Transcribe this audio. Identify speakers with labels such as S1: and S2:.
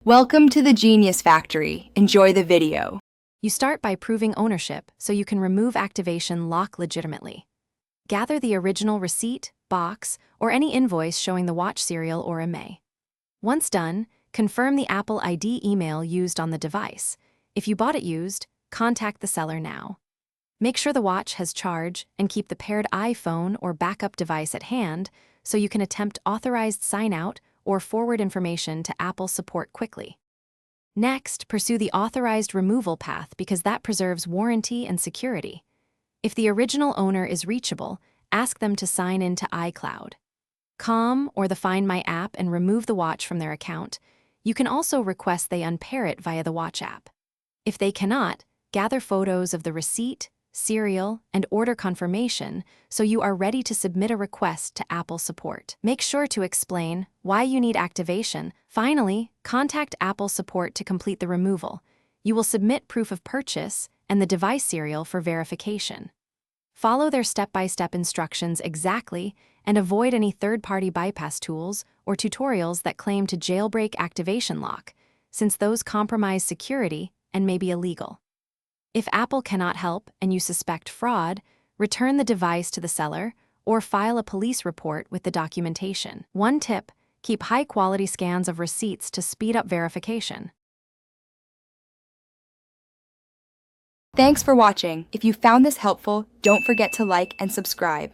S1: Welcome to the Genius Factory. Enjoy the video.
S2: You start by proving ownership so you can remove activation lock legitimately. Gather the original receipt, box, or any invoice showing the watch serial or IMEI. Once done, confirm the Apple ID email used on the device. If you bought it used, contact the seller now. Make sure the watch has charge and keep the paired iPhone or backup device at hand so you can attempt authorized sign-out or forward information to Apple support quickly. Next, pursue the authorized removal path because that preserves warranty and security. If the original owner is reachable, ask them to sign into iCloud. Calm or the Find My app and remove the watch from their account. You can also request they unpair it via the watch app. If they cannot, gather photos of the receipt, serial, and order confirmation so you are ready to submit a request to Apple support. Make sure to explain why you need activation. Finally, contact Apple support to complete the removal. You will submit proof of purchase and the device serial for verification. Follow their step-by-step instructions exactly and avoid any third-party bypass tools or tutorials that claim to jailbreak activation lock, since those compromise security and may be illegal. If Apple cannot help and you suspect fraud, return the device to the seller or file a police report with the documentation. One tip: keep high-quality scans of receipts to speed up verification.
S1: Thanks for watching. If you found this helpful, don't forget to like and subscribe.